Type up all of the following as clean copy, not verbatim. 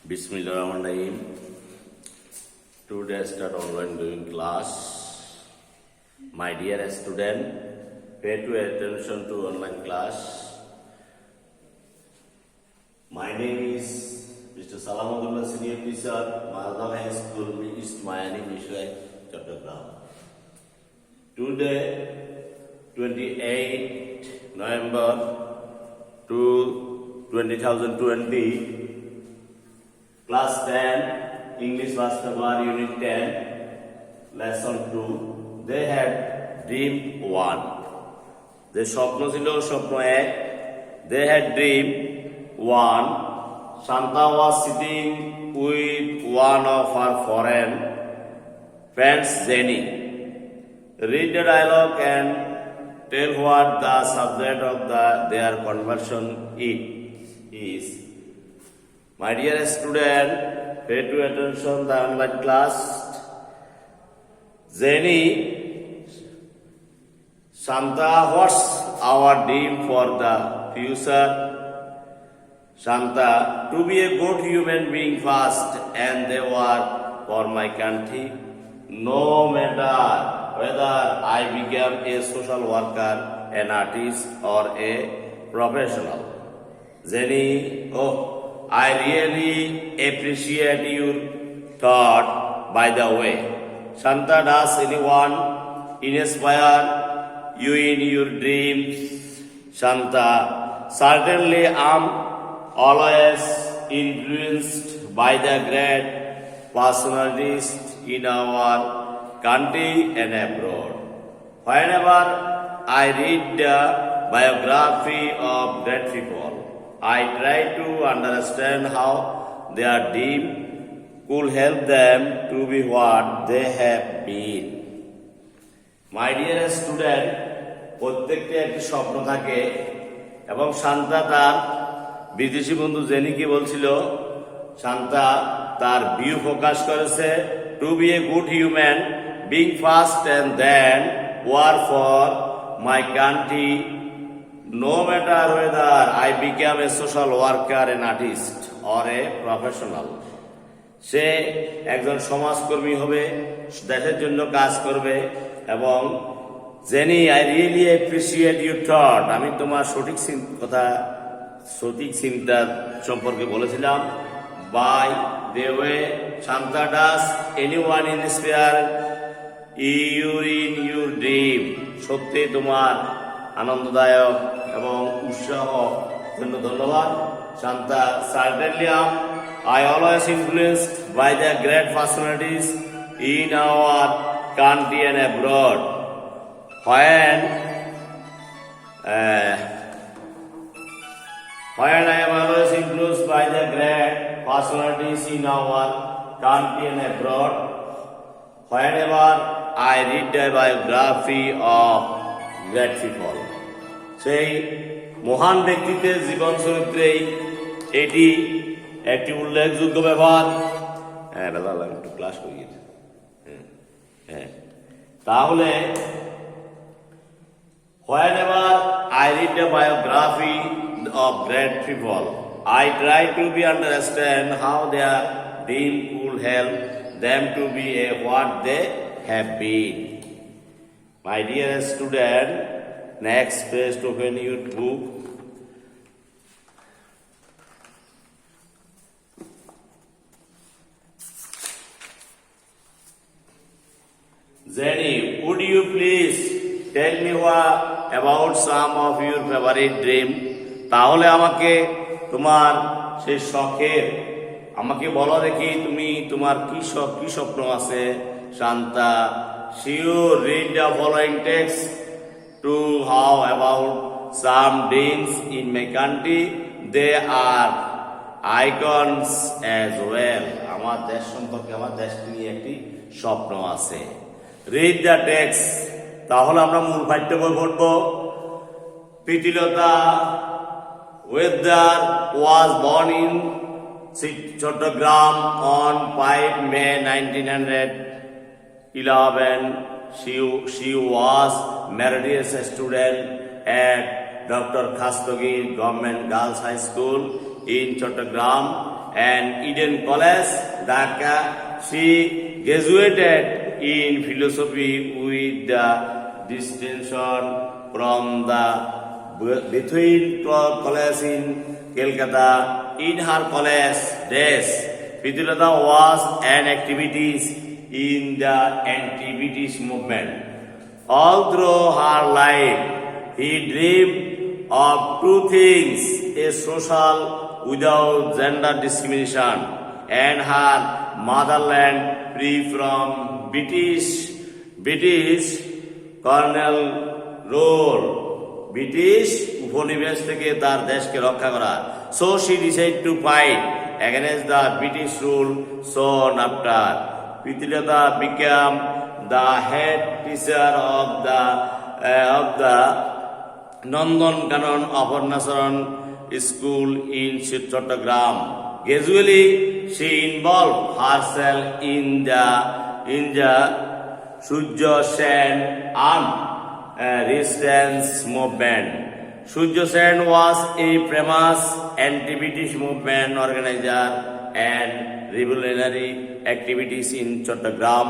Bismillahirrahmanirrahim. Today I start online doing class. My dear student, pay to attention to online class. My name is Mr. Salamadullah, Senior Teacher, Maradha High School, East Mayani, Mishrai, Chattogram. Today, 28 November 2020, Class 10, English First Number, Unit 10, Lesson 2. They had dream 1. The স্বপ্ন ছিল স্বপ্ন 1. They had dream 1. Shanta was sitting with one of her foreign friends, Jenny. Read the dialogue and tell what the subject of their conversation is. My dear student, pay to attention the online class. Jenny, Shanta, what's our dream for the future? Shanta, to be a good human being first and they work for my country. No matter whether I become a social worker, an artist or a professional. Jenny, I really appreciate your thought. By the way, Shanta, does anyone inspire you in your dreams? Shanta, certainly I'm always influenced by the great personalities in our country and abroad. Whenever I read the biography of great people, I try to understand how their dream could help them to be what they have been. My dear student, প্রত্যেকটা একটি স্বপ্ন থাকে এবং শান্তা তার বিদেশি বন্ধু জেনিকে বলছিল, শান্তা তার ভিউ প্রকাশ করেছে, to be a good human being first and then war for my country. No matter whether I become a social worker, an artist or a professional. সে একজন সমাজকর্মী হবে, দেশের জন্য কাজ করবে. এবং Jenny, I really appreciate your thought, আমি তোমার সঠিক চিন্তা সম্পর্কে বলেছিলাম. By the way, Shanta, does anyone inspire you in your dream? সত্যি তোমার আনন্দদায়ক এবং উৎসাহ জন্য ধন্যবাদ. Shanta, certainly I always influenced by the great personalities in our country and abroad. When I am always influenced by the great personalities in our country and abroad, whenever I read the biography of great people, সেই মহান ব্যক্তিত্বের জীবন চরিত্রেই এটি একটি উল্লেখযোগ্য ব্যাপার. একটু class করি. তাহলে whenever I read the biography of great people, I try to understand how their dream could help them to be what they have been. My dear student, next page to open your book. Jenny, would you please tell me about some of your favorite dream? তাহলে আমাকে তোমার সেই শখের আমাকে বলো দেখি, তুমি তোমার কি স্বপ্ন আছে? Shanta, sure, read the following text to how about some dreams in my country. They are icons as well. আমার দেশ সম্পর্কে, আমার দেশ নিয়ে একটি স্বপ্ন আছে. Read the text. তাহলে আমরা মূল পাঠ্য বই পড়ব. Pritilata Wedder was born in Chattogram on 5 May 1911. She was married as a student at Dr. Khastagir Government Girls High School in Chattogram. and Eden College, Dhaka. She graduated in philosophy with the distinction from the Bethune College in Calcutta. In her college days, Pritilata was an activist in the anti-British movement. All through her life, he dreamed of two things: a social without gender discrimination, and her motherland free from British colonial rule. British উপনিবেশ থেকে তার দেশকে রক্ষা করা। So she decided to fight against the British rule soon after. Pritilata became the head teacher of the Nandankanan Aparnasaran School in Chattogram. Gradually, she involved herself in the Surya Sen armed resistance movement. Surya Sen was a famous anti-British movement organizer and revolutionary activities in Chattogram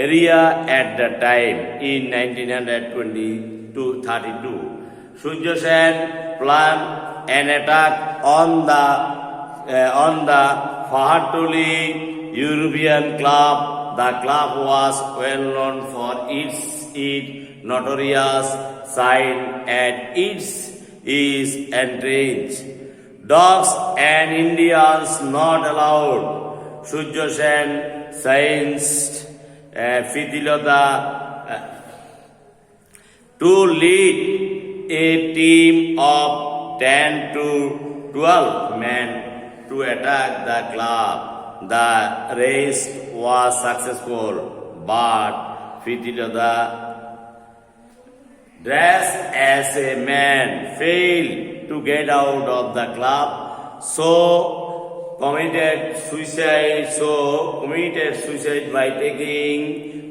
area at the time in 1920-32. Surya Sen planned an attack on the Fahatuli European Club. The club was well known for its notorious sign at its entrance. Dogs and Indians not allowed. Surya Sen sensed Pritilata to lead a team of 10 to 12 men to attack the club. The race was successful, but Pritilata, dressed as a man, failed to get out of the club, so committed suicide by taking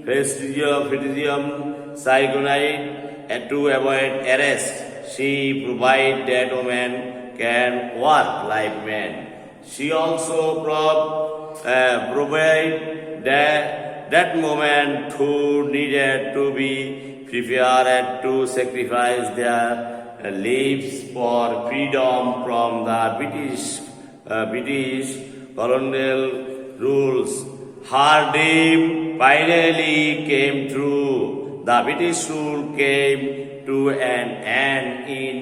Presidium cyanide to avoid arrest. She provided that women can work like men. She also provided that women who needed to be prepared to sacrifice their lives for freedom from the British colonial rules. Her dream finally came true. The British rule came to an end in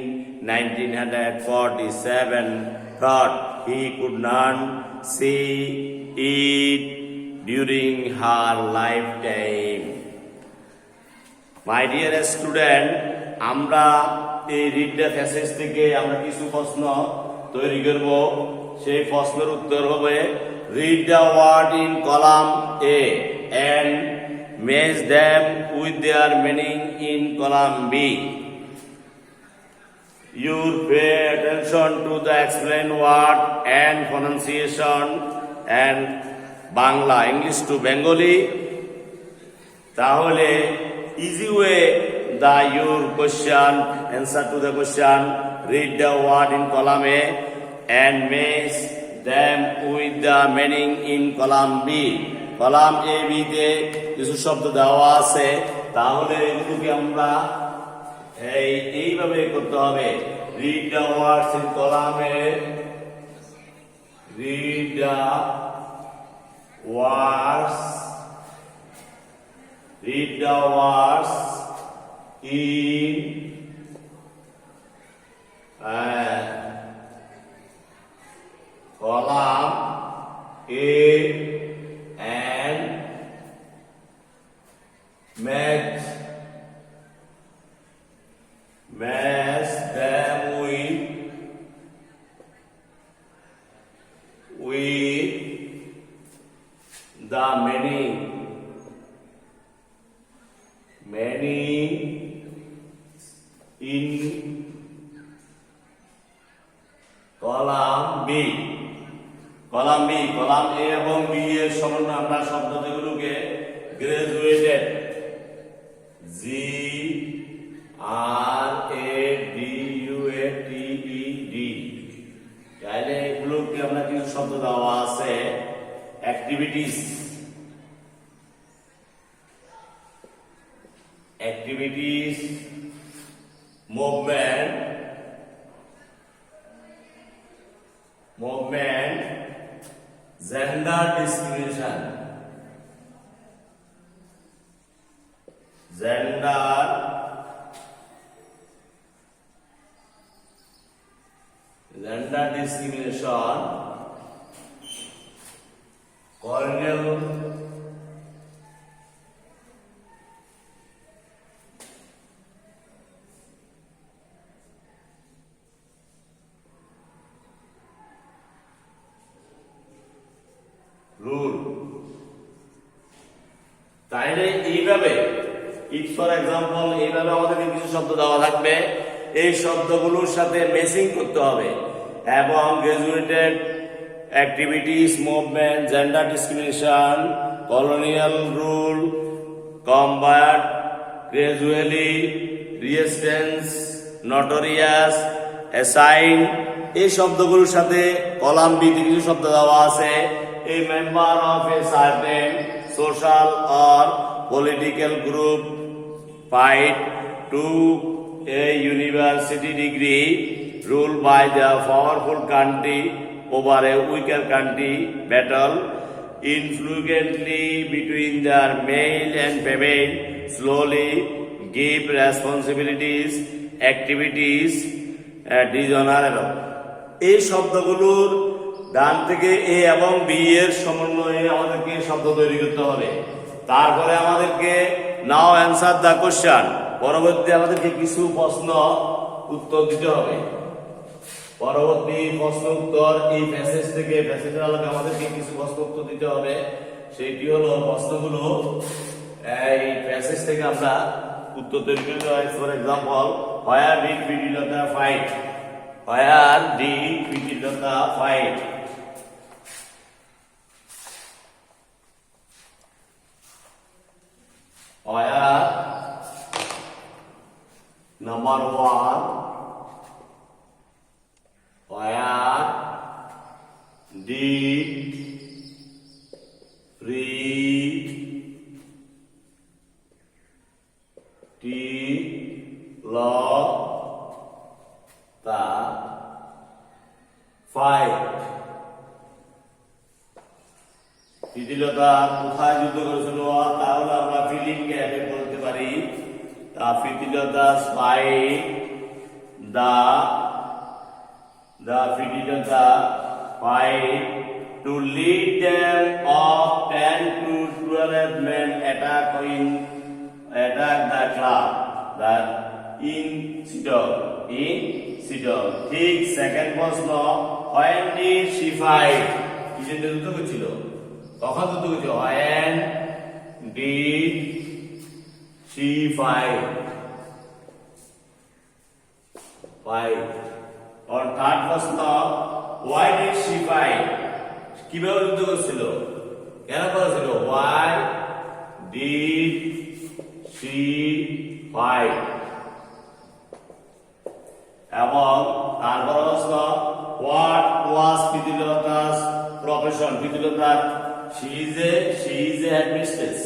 1947. Thought he could not see it during her lifetime. My dear student, আমরা এই read the passage থেকে আমরা কিছু প্রশ্ন তৈরি করব। সেই প্রশ্নের উত্তর হবে read the word in column A and match them with their meaning in column B. You pay attention to the explained word and pronunciation and Bangla, English to Bengali. তাহলে easy way your question, answer to the question, read the word in column A and match them with the meaning in column B. Column A B তে কিছু শব্দ দেওয়া আছে, তাহলে এগুলোকে আমরা এইভাবে করতে হবে। Read the words in column A, read the words in column A and match them with the meaning in column B. Column B, column A এবং বি এর সমন্বয়ে আমরা শব্দ যেগুলোকে গ্রাজুয়েটেড, GRADUATED, তাহলে এগুলোকে আমরা কিছু শব্দ দেওয়া আছে activities, activities, movement, movement, gender discrimination, gender discrimination, colonial rule। তাইলে এইভাবে ইট ফর এক্সাম্পল এইভাবে আমাদেরকে কিছু শব্দ দেওয়া থাকবে, এই শব্দগুলোর সাথে ম্যাচিং করতে হবে এবং graduated activities, movement, gender discrimination, colonial rule, combat, gradually, resistance, notorious, assign, এই শব্দগুলোর সাথে কলাম বিতে কিছু শব্দ দেওয়া আছে। A member of a certain social or political group fight to a university degree ruled by the powerful country over a weaker country, battle infrequently between their male and female, slowly give responsibilities, activities, dishonorable। এই শব্দগুলোর ডান থেকে এ এবং B এর সমন্বয়ে আমাদেরকে শব্দ তৈরি করতে হবে। তারপরে আমাদেরকে নাও অ্যান্সার দ্য কোশ্চেন, পরবর্তী আমাদেরকে কিছু প্রশ্ন উত্তর দিতে হবে। পরবর্তী প্রশ্ন উত্তর এই প্যাসেজ থেকে, প্যাসেজের আলোকে আমাদেরকে কিছু প্রশ্ন উত্তর দিতে হবে। সেইটি হলো প্রশ্নগুলো এই প্যাসেজ থেকে আমরা উত্তর তৈরি করতে হয়। For example, where did Pritilata fight, where did Pritilata fight, where number 1, where did Pretilota fight? Pritilata কোথায় যুদ্ধ করেছিল? তাহলে আমরা ফিলিং গ্যাপে বলতে পারি Pritilata fight the Pretilota fight to lead them of 10 to 12 men attack the club that in Sidon। ঠিক second প্রশ্ন, when did she fight? কিসের যুদ্ধ করছিল? কখন যুদ্ধ করছিল? when did she fight? और থার্ড প্রশ্ন, why did she fight? কিভাবে যুদ্ধ করছিল? কেন করেছিল? why did she fight? এবং তারপর প্রশ্ন, what was প্রীতিলতা's profession? প্রীতিলতার she is a headmistress।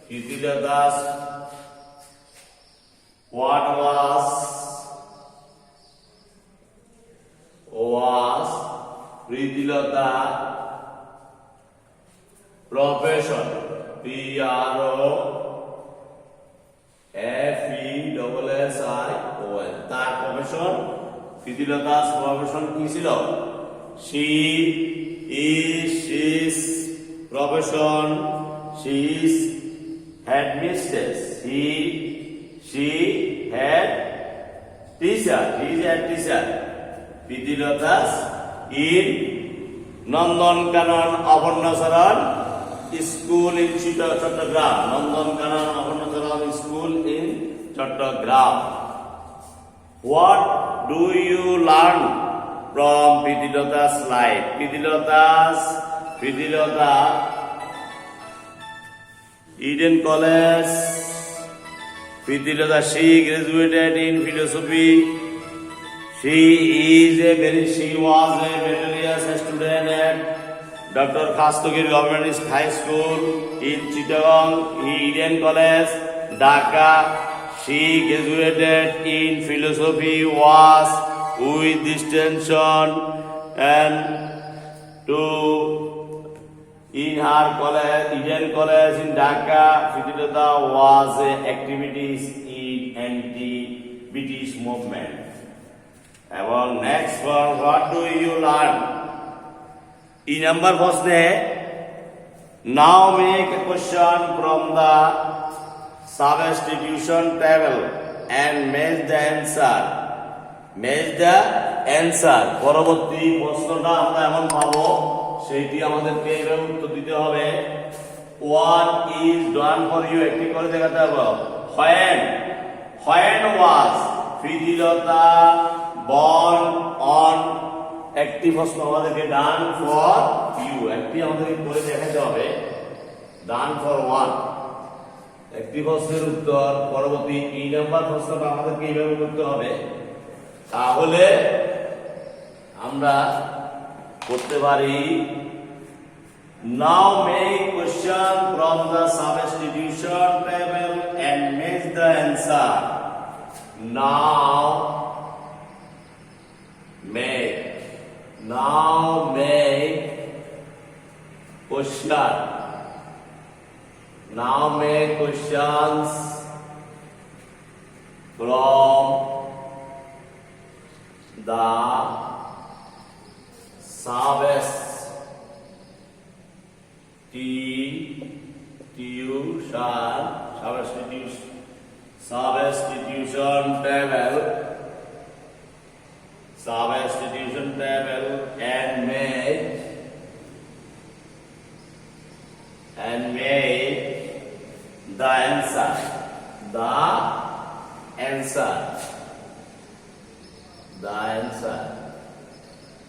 প্রীতিলতা's what was Pritilata profession? PROFESSION। তার প্রফেশন, প্রীতিলতা's প্রফেশন কি ছিল? his profession, she is headmistress, she head teacher, he is head teacher। Pritilata's in Nandankanan Abarnacharan school in Chittagong, Nandankanan Abarnacharan school in Chittagong. What do you learn from Preetilota's life? Preetilota Eden College, Preetilota she graduated in philosophy, She was a meritorious student at Dr. Khastagir Government High School in Chittagong, Eden College, Dhaka. She graduated in philosophy, was with distinction, and to in her college, Eden College in Dhaka, Fitilata was activities in anti-British movement. এবং next for what do you learn? In number first now make a question from the substitution table and match the answer. Match the answer. পরবর্তী প্রশ্নটা আমরা এমন পাবো সেইটি আমাদেরকে এভাবে উত্তর দিতে হবে। What is done for you? একটি করে দেখাতে হবে। When was Fitilata born on? একটি প্রশ্ন আমাদেরকে ডান ফর ইউ, একটি আমাদেরকে করে দেখাতে হবে ডান ফর ওয়ান। একটি প্রশ্নের উত্তর পরবর্তী এই নাম্বার প্রশ্নটা আমাদেরকে এইভাবে করতে হবে, তাহলে আমরা করতে পারি। Now make question from the substitution table and match the answer. Now make question. Now make questions from the substitution table and make the answer.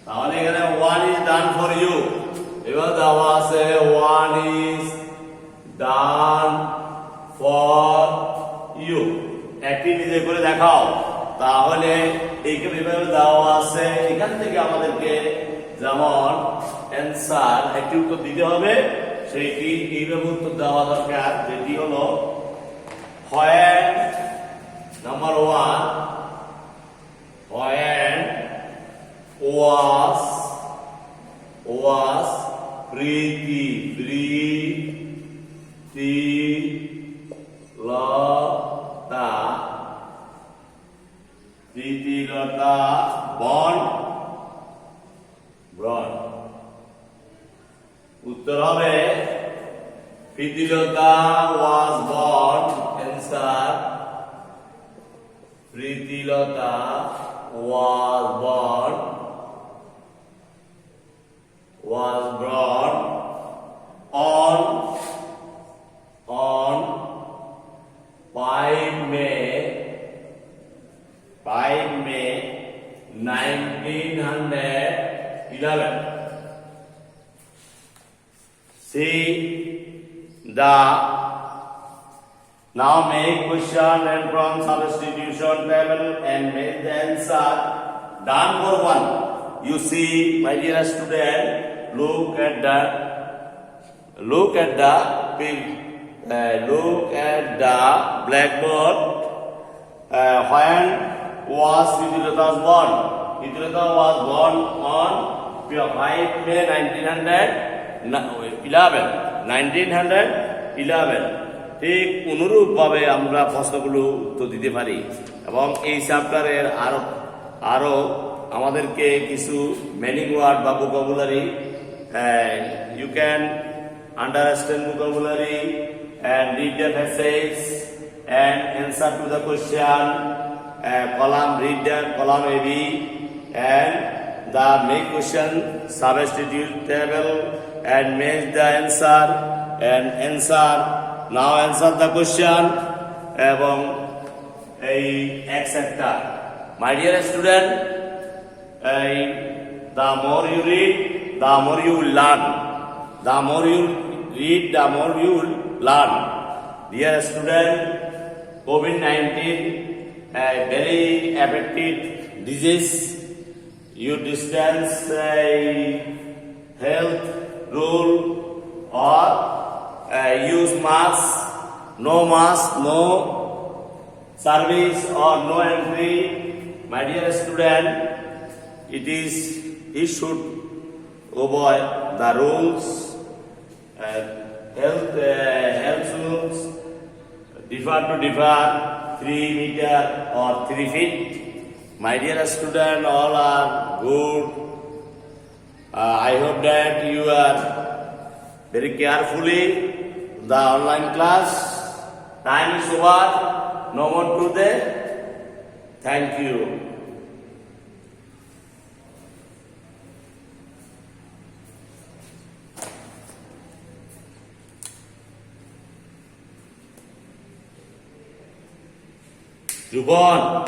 তাহলে এখানে one is done for you, এবার দেওয়া আছে one is done for you। একটি নিজে করে দেখাও, তাহলে এইখানে দেওয়া আছে, এখান থেকে আমাদেরকে যেমন অ্যান্সার একটি উত্তর দিতে হবে, সেইটি এইভাবে উত্তর দেওয়া দরকার, যেটি হলো when number one, when was Pritilata born? উত্তর হবে Pritilata was born. Answer: Pritilata was born on 5 May 1911. See the now make question and from substitution table and make the answer. Done for one. You see, my dear student, look at the blackboard. When was Fitilata born? Fitilata was born on 5 May 1911. ঠিক অনুরূপভাবে আমরা প্রশ্নগুলো উত্তর দিতে পারি এবং এই চ্যাপ্টারের আরো আমাদেরকে কিছু মিনিং ওয়ার্ড বা vocabulary, you can understand vocabulary and read the passage and answer to the question, column read the column AB and the make question substitute table and match the answer and answer. Now answer the question এবং এই etc. My dear student, the more you read, the more you will learn. The more you read, the more you will learn. Dear student, COVID-19 very affected disease. You distance health rule or use mask, no service or no entry. My dear student, he should obey the rules, health rules, differ 3 meter or 3 feet. My dear student, all are good. I hope that you are very carefully the online class. Time is over. No more today. Thank you. Rupon.